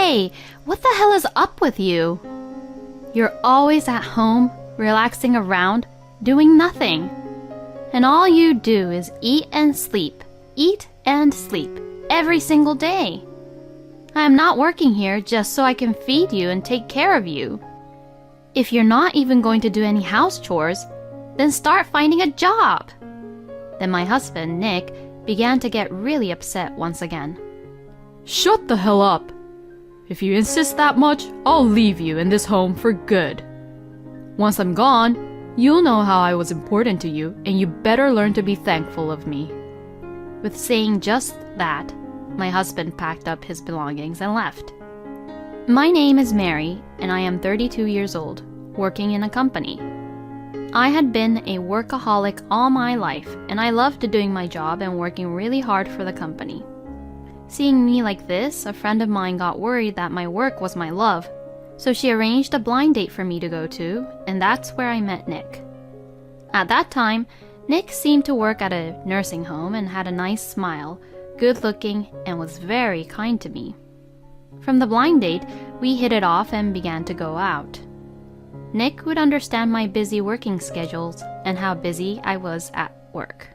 Hey, what the hell is up with you? You're always at home, relaxing around, doing nothing. And all you do is eat and sleep every single day. I am not working here just so I can feed you and take care of you. If you're not even going to do any house chores, then start finding a job. Then my husband, Nick, began to get really upset once again. Shut the hell up! If you insist that much, I'll leave you in this home for good. Once I'm gone, you'll know how I was important to you, and you better learn to be thankful of me. With saying just that, my husband packed up his belongings and left. My name is Mary, and I am 32 years old, working in a company. I had been a workaholic all my life, and I loved doing my job and working really hard for the company. Seeing me like this, a friend of mine got worried that my work was my love, so she arranged a blind date for me to go to, and that's where I met Nick. At that time, Nick seemed to work at a nursing home and had a nice smile, good looking, and was very kind to me. From the blind date, we hit it off and began to go out. Nick would understand my busy working schedules and how busy I was at work.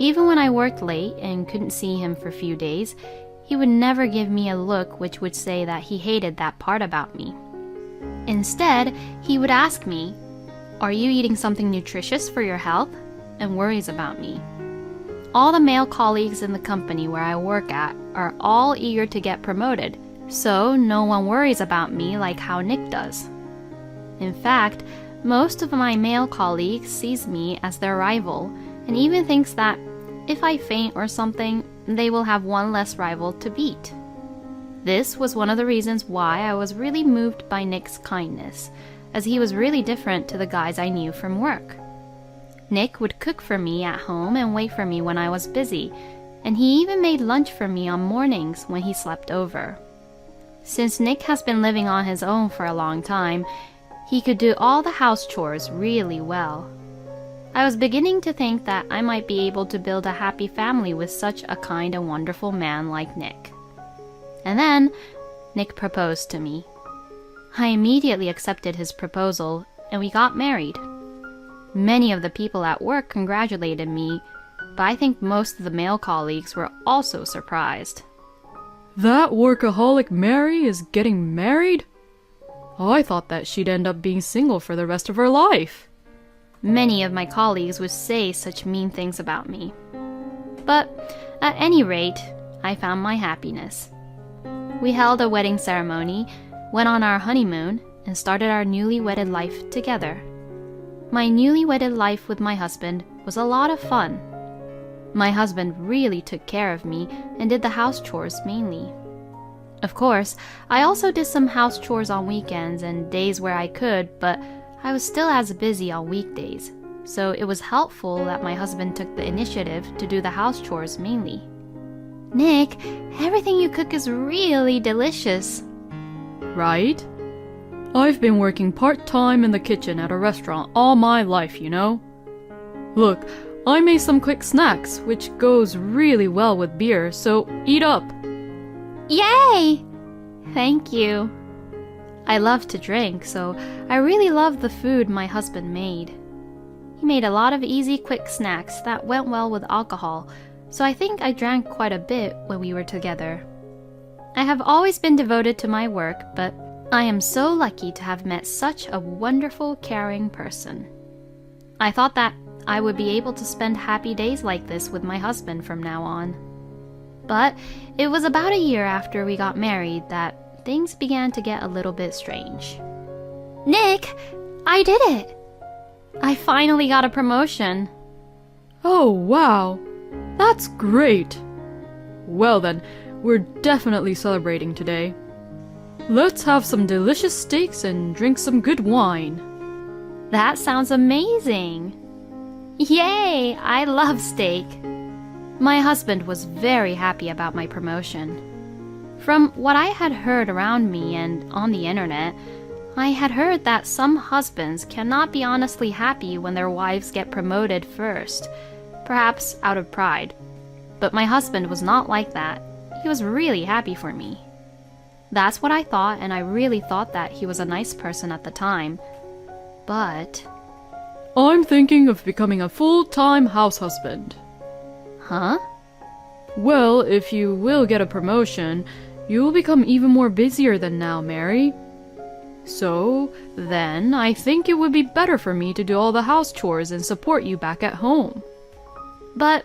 Even when I worked late and couldn't see him for a few days, he would never give me a look which would say that he hated that part about me. Instead, he would ask me, "Are you eating something nutritious for your health?" and worries about me. All the male colleagues in the company where I work at are all eager to get promoted, so no one worries about me like how Nick does. In fact, most of my male colleagues sees me as their rival and even thinks that if I faint or something, they will have one less rival to beat. This was one of the reasons why I was really moved by Nick's kindness, as he was really different to the guys I knew from work. Nick would cook for me at home and wait for me when I was busy, and he even made lunch for me on mornings when he slept over. Since Nick has been living on his own for a long time, he could do all the house chores really well. I was beginning to think that I might be able to build a happy family with such a kind and wonderful man like Nick. And then, Nick proposed to me. I immediately accepted his proposal, and we got married. Many of the people at work congratulated me, but I think most of the male colleagues were also surprised. That workaholic Mary is getting married? I thought that she'd end up being single for the rest of her life. Many of my colleagues would say such mean things about me. But at any rate, I found my happiness. We held a wedding ceremony, went on our honeymoon, and started our newly wedded life together. My newly wedded life with my husband was a lot of fun. My husband really took care of me and did the house chores mainly. Of course, I also did some house chores on weekends and days where I could, but I was still as busy on weekdays, so it was helpful that my husband took the initiative to do the house chores mainly. Nick, everything you cook is really delicious. Right? I've been working part-time in the kitchen at a restaurant all my life, you know. Look, I made some quick snacks, which goes really well with beer, so eat up. Yay! Thank you. I love to drink, so I really love the food my husband made. He made a lot of easy, quick snacks that went well with alcohol, so I think I drank quite a bit when we were together. I have always been devoted to my work, but I am so lucky to have met such a wonderful, caring person. I thought that I would be able to spend happy days like this with my husband from now on. But it was about a year after we got married that things began to get a little bit strange. Nick, I did it! I finally got a promotion. Oh, wow. That's great. Well then, we're definitely celebrating today. Let's have some delicious steaks and drink some good wine. That sounds amazing. Yay, I love steak. My husband was very happy about my promotion. From what I had heard around me and on the internet, I had heard that some husbands cannot be honestly happy when their wives get promoted first, perhaps out of pride. But my husband was not like that. He was really happy for me. That's what I thought, and I really thought that he was a nice person at the time. But... I'm thinking of becoming a full-time house husband. Huh? Well, if you will get a promotion, you will become even more busier than now, Mary. So, then, I think it would be better for me to do all the house chores and support you back at home. But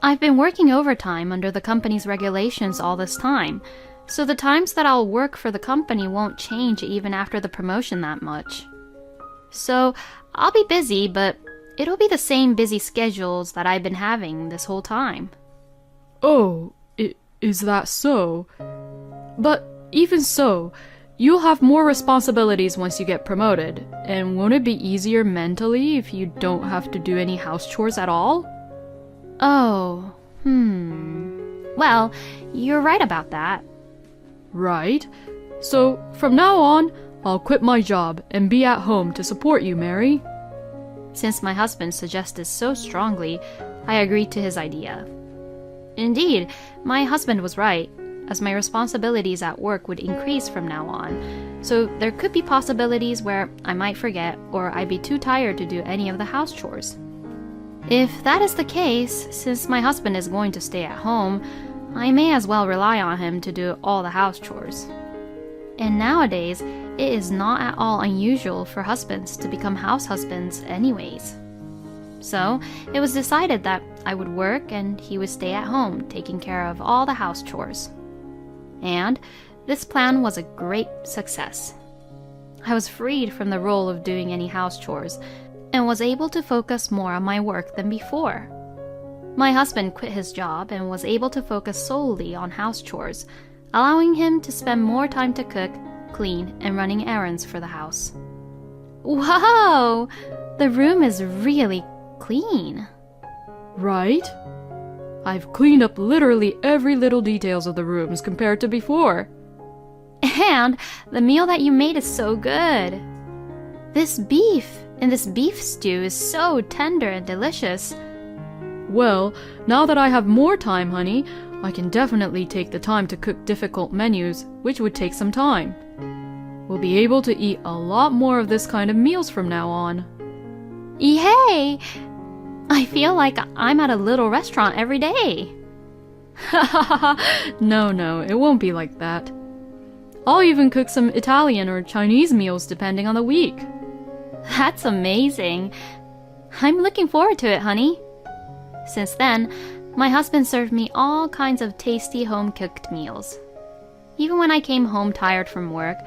I've been working overtime under the company's regulations all this time, so the times that I'll work for the company won't change even after the promotion that much. So, I'll be busy, but it'll be the same busy schedules that I've been having this whole time. Oh, is that so? But even so, you'll have more responsibilities once you get promoted, and won't it be easier mentally if you don't have to do any house chores at all? Oh, Well, you're right about that. Right. So, from now on, I'll quit my job and be at home to support you, Mary. Since my husband suggested so strongly, I agreed to his idea. Indeed, my husband was right, as my responsibilities at work would increase from now on, so there could be possibilities where I might forget or I'd be too tired to do any of the house chores. If that is the case, since my husband is going to stay at home, I may as well rely on him to do all the house chores. And nowadays, it is not at all unusual for husbands to become house husbands anyways. So, it was decided that I would work and he would stay at home taking care of all the house chores. And this plan was a great success. I was freed from the role of doing any house chores and was able to focus more on my work than before. My husband quit his job and was able to focus solely on house chores, allowing him to spend more time to cook, clean, and running errands for the house. Whoa! The room is really clean. Right? I've cleaned up literally every little details of the rooms compared to before. And the meal that you made is so good. This beef in this beef stew is so tender and delicious. Well, now that I have more time, honey, I can definitely take the time to cook difficult menus, which would take some time. We'll be able to eat a lot more of this kind of meals from now on. Yay! I feel like I'm at a little restaurant every day. No, it won't be like that. I'll even cook some Italian or Chinese meals depending on the week. That's amazing. I'm looking forward to it, honey. Since then, my husband served me all kinds of tasty home-cooked meals. Even when I came home tired from work,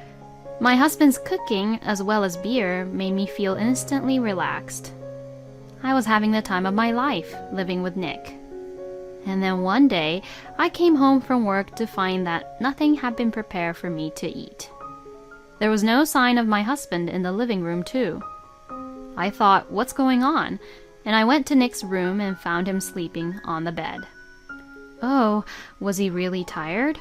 my husband's cooking, as well as beer, made me feel instantly relaxed. I was having the time of my life, living with Nick. And then one day, I came home from work to find that nothing had been prepared for me to eat. There was no sign of my husband in the living room, too. I thought, what's going on? And I went to Nick's room and found him sleeping on the bed. Oh, was he really tired?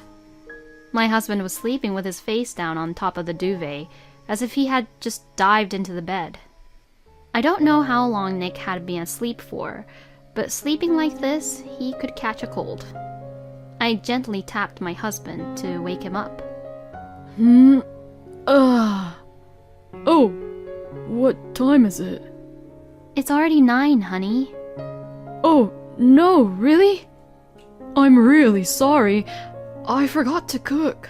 My husband was sleeping with his face down on top of the duvet, as if he had just dived into the bed. I don't know how long Nick had been asleep for, but sleeping like this, he could catch a cold. I gently tapped my husband to wake him up. Oh, what time is it? It's already 9, honey. Oh, no, really? I'm really sorry. I forgot to cook.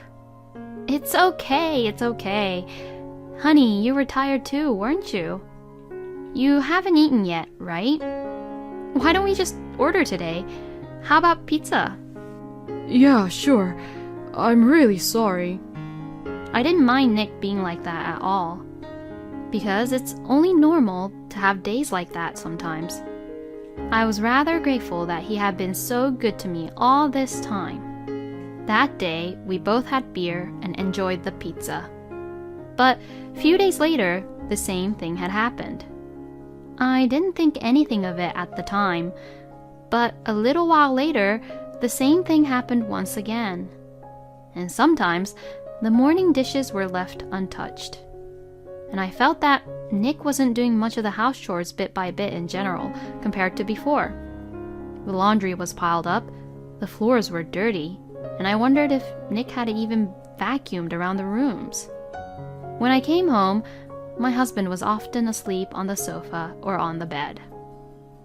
It's okay. Honey, you were tired too, weren't you? You haven't eaten yet, right? Why don't we just order today? How about pizza? Yeah, sure. I'm really sorry. I didn't mind Nick being like that at all, because it's only normal to have days like that sometimes. I was rather grateful that he had been so good to me all this time. That day, we both had beer and enjoyed the pizza. But a few days later, the same thing had happened. I didn't think anything of it at the time, but a little while later, the same thing happened once again. And sometimes, the morning dishes were left untouched. And I felt that Nick wasn't doing much of the house chores bit by bit in general, compared to before. The laundry was piled up, the floors were dirty, and I wondered if Nick had even vacuumed around the rooms. When I came home, my husband was often asleep on the sofa or on the bed.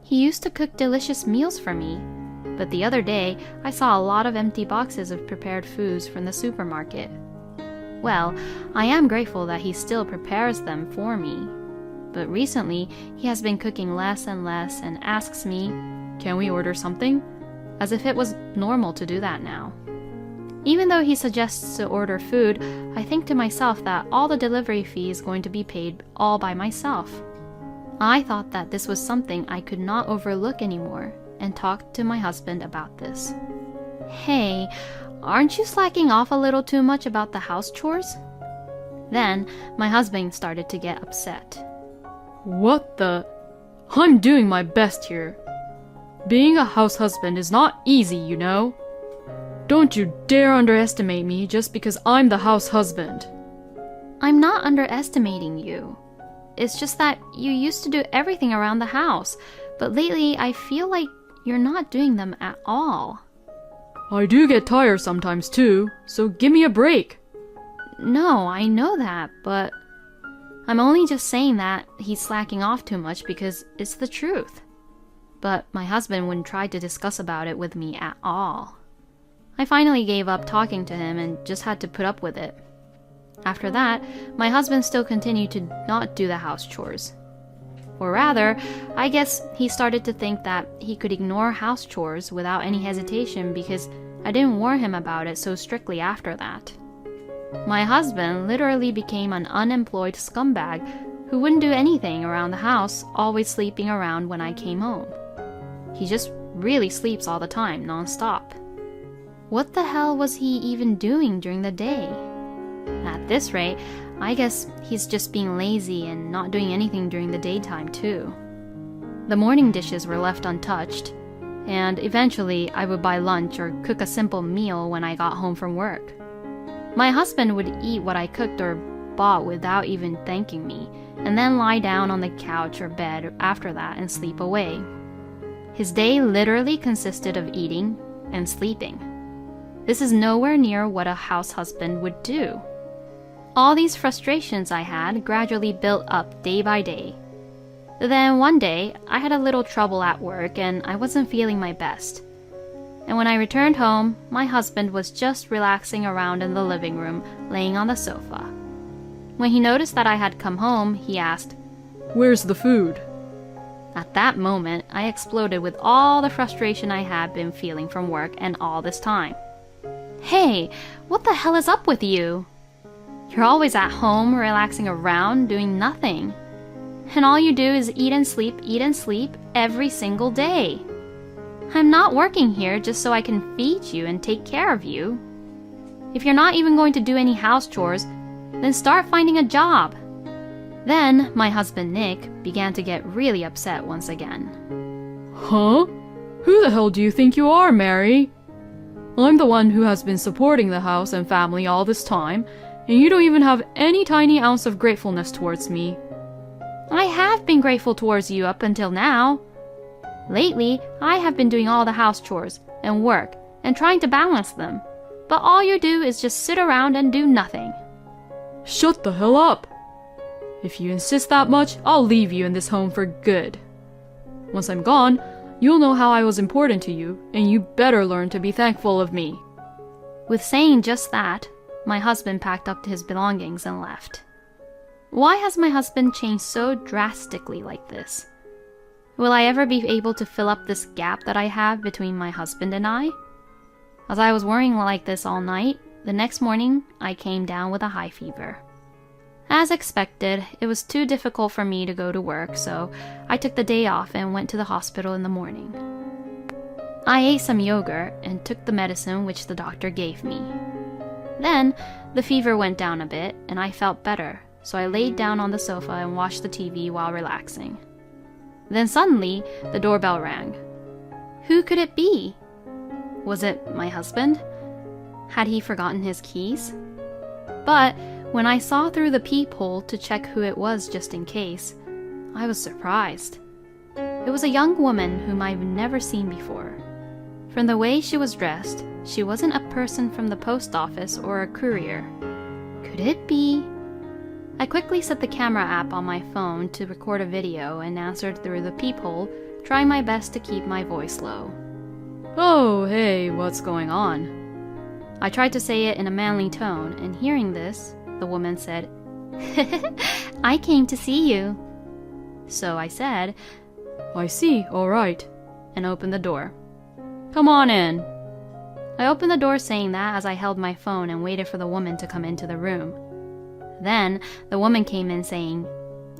He used to cook delicious meals for me, but the other day I saw a lot of empty boxes of prepared foods from the supermarket. Well, I am grateful that he still prepares them for me, but recently he has been cooking less and less and asks me, "Can we order something?" as if it was normal to do that now. Even though he suggests to order food, I think to myself that all the delivery fee is going to be paid all by myself. I thought that this was something I could not overlook anymore and talked to my husband about this. "Hey, aren't you slacking off a little too much about the house chores?" Then my husband started to get upset. What the? I'm doing my best here. Being a house husband is not easy, you know. Don't you dare underestimate me just because I'm the house husband. I'm not underestimating you. It's just that you used to do everything around the house, but lately I feel like you're not doing them at all. I do get tired sometimes too, so give me a break. No, I know that, but I'm only just saying that he's slacking off too much because it's the truth. But my husband wouldn't try to discuss about it with me at all. I finally gave up talking to him and just had to put up with it. After that, my husband still continued to not do the house chores. Or rather, I guess he started to think that he could ignore house chores without any hesitation because I didn't warn him about it so strictly after that. My husband literally became an unemployed scumbag who wouldn't do anything around the house, always sleeping around when I came home. He just really sleeps all the time, non-stop. What the hell was he even doing during the day? At this rate, I guess he's just being lazy and not doing anything during the daytime too. The morning dishes were left untouched, and eventually I would buy lunch or cook a simple meal when I got home from work. My husband would eat what I cooked or bought without even thanking me, and then lie down on the couch or bed after that and sleep away. His day literally consisted of eating and sleeping. This is nowhere near what a house husband would do. All these frustrations I had gradually built up day by day. Then one day, I had a little trouble at work and I wasn't feeling my best. And when I returned home, my husband was just relaxing around in the living room, laying on the sofa. When he noticed that I had come home, he asked, "Where's the food?" At that moment, I exploded with all the frustration I had been feeling from work and all this time. "Hey, what the hell is up with you? You're always at home, relaxing around, doing nothing. And all you do is eat and sleep every single day. I'm not working here just so I can feed you and take care of you. If you're not even going to do any house chores, then start finding a job." Then my husband Nick began to get really upset once again. Huh? Who the hell do you think you are, Mary? I'm the one who has been supporting the house and family all this time, and you don't even have any tiny ounce of gratefulness towards me. I have been grateful towards you up until now. Lately, I have been doing all the house chores and work and trying to balance them, but all you do is just sit around and do nothing. Shut the hell up! If you insist that much, I'll leave you in this home for good. Once I'm gone, you'll know how I was important to you, and you better learn to be thankful of me. With saying just that, my husband packed up his belongings and left. Why has my husband changed so drastically like this? Will I ever be able to fill up this gap that I have between my husband and I? As I was worrying like this all night, the next morning I came down with a high fever. As expected, it was too difficult for me to go to work, so I took the day off and went to the hospital in the morning. I ate some yogurt and took the medicine which the doctor gave me. Then, the fever went down a bit and I felt better, so I laid down on the sofa and watched the TV while relaxing. Then suddenly, the doorbell rang. Who could it be? Was it my husband? Had he forgotten his keys? But when I saw through the peephole to check who it was just in case, I was surprised. It was a young woman whom I've never seen before. From the way she was dressed, she wasn't a person from the post office or a courier. Could it be? I quickly set the camera app on my phone to record a video and answered through the peephole, trying my best to keep my voice low. Oh, hey, what's going on? I tried to say it in a manly tone, and hearing this, the woman said, I came to see you. So I said, I see, all right, and opened the door. Come on in. I opened the door saying that as I held my phone and waited for the woman to come into the room. Then the woman came in saying,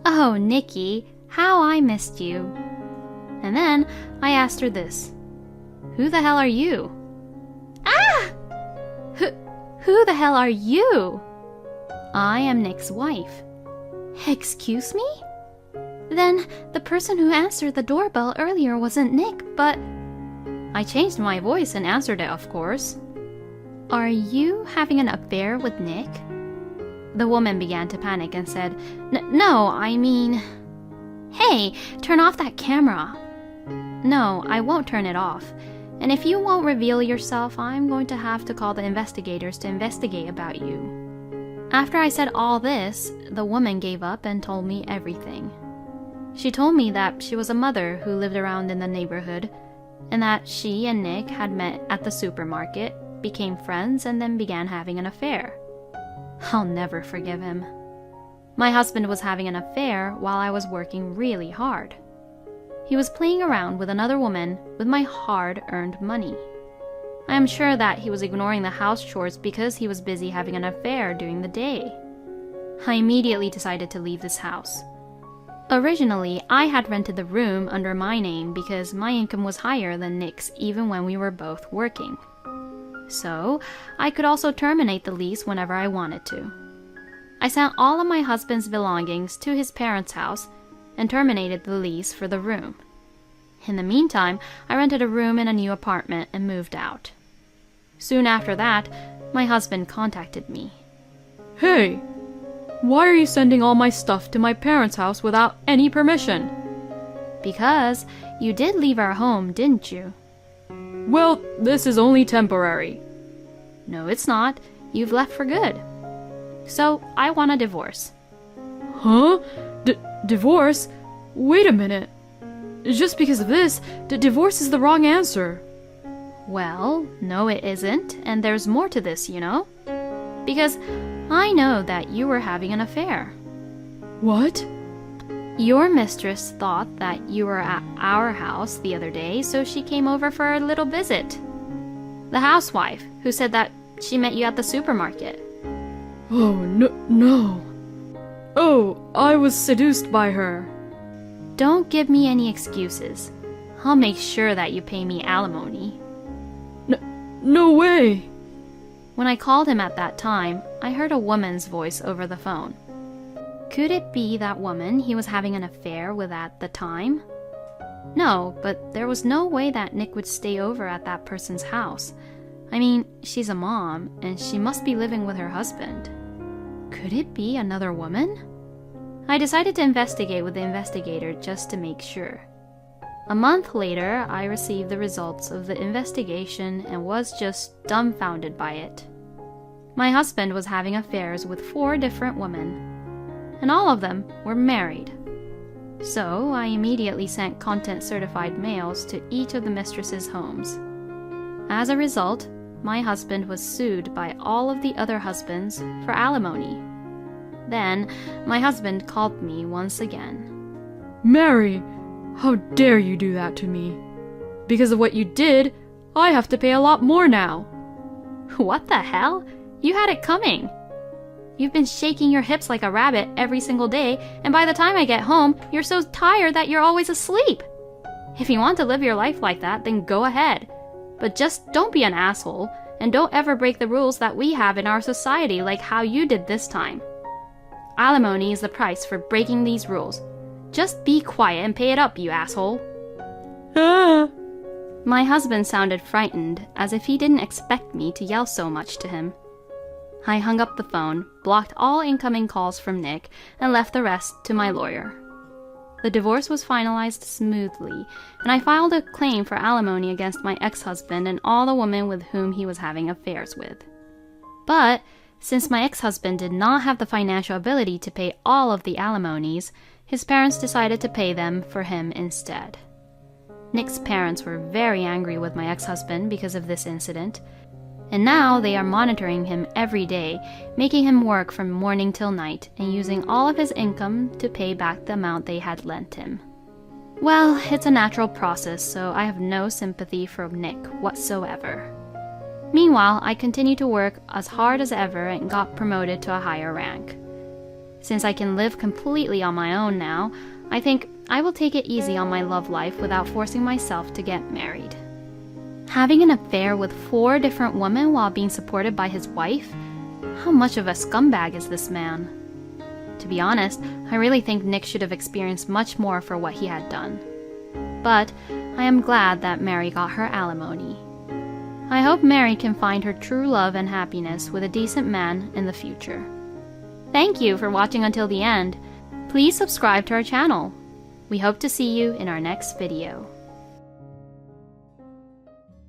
Oh, Nikki, how I missed you. And then I asked her this. Who the hell are you? Ah! Who the hell are you? I am Nick's wife. Excuse me? Then the person who answered the doorbell earlier wasn't Nick, but... I changed my voice and answered it, of course. Are you having an affair with Nick? The woman began to panic and said, No, I mean... Hey, turn off that camera. No, I won't turn it off. And if you won't reveal yourself, I'm going to have to call the investigators to investigate about you. After I said all this, the woman gave up and told me everything. She told me that she was a mother who lived around in the neighborhood, and that she and Nick had met at the supermarket, became friends, and then began having an affair. I'll never forgive him. My husband was having an affair while I was working really hard. He was playing around with another woman with my hard-earned money. I am sure that he was ignoring the house chores because he was busy having an affair during the day. I immediately decided to leave this house. Originally, I had rented the room under my name because my income was higher than Nick's even when we were both working. So, I could also terminate the lease whenever I wanted to. I sent all of my husband's belongings to his parents' house and terminated the lease for the room. In the meantime, I rented a room in a new apartment and moved out. Soon after that, my husband contacted me. Hey, why are you sending all my stuff to my parents' house without any permission? Because you did leave our home, didn't you? Well, this is only temporary. No, it's not. You've left for good. So, I want a divorce. Huh? Divorce? Wait a minute. Just because of this, divorce is the wrong answer. Well, no it isn't, and there's more to this, you know? Because I know that you were having an affair. What? Your mistress thought that you were at our house the other day, so she came over for a little visit. The housewife, who said that she met you at the supermarket. Oh, no. Oh, I was seduced by her. Don't give me any excuses. I'll make sure that you pay me alimony. No way. When I called him at that time, I heard a woman's voice over the phone. Could it be that woman he was having an affair with at the time? No, but there was no way that Nick would stay over at that person's house. I mean, she's a mom, and she must be living with her husband. Could it be another woman? I decided to investigate with the investigator just to make sure. A month later, I received the results of the investigation and was just dumbfounded by it. My husband was having affairs with 4 different women, and all of them were married. So I immediately sent content-certified mails to each of the mistresses' homes. As a result, my husband was sued by all of the other husbands for alimony. Then, my husband called me once again. Mary, how dare you do that to me? Because of what you did, I have to pay a lot more now. What the hell? You had it coming. You've been shaking your hips like a rabbit every single day, and by the time I get home, you're so tired that you're always asleep. If you want to live your life like that, then go ahead. But just don't be an asshole, and don't ever break the rules that we have in our society like how you did this time. Alimony is the price for breaking these rules. Just be quiet and pay it up, you asshole. Ah. My husband sounded frightened, as if he didn't expect me to yell so much to him. I hung up the phone, blocked all incoming calls from Nick, and left the rest to my lawyer. The divorce was finalized smoothly, and I filed a claim for alimony against my ex-husband and all the women with whom he was having affairs with. But since my ex-husband did not have the financial ability to pay all of the alimonies, his parents decided to pay them for him instead. Nick's parents were very angry with my ex-husband because of this incident, and now they are monitoring him every day, making him work from morning till night and using all of his income to pay back the amount they had lent him. Well, it's a natural process, so I have no sympathy for Nick whatsoever. Meanwhile, I continued to work as hard as ever and got promoted to a higher rank. Since I can live completely on my own now, I think I will take it easy on my love life without forcing myself to get married. Having an affair with 4 different women while being supported by his wife? How much of a scumbag is this man? To be honest, I really think Nick should have experienced much more for what he had done. But I am glad that Mary got her alimony. I hope Mary can find her true love and happiness with a decent man in the future. Thank you for watching until the end. Please subscribe to our channel. We hope to see you in our next video.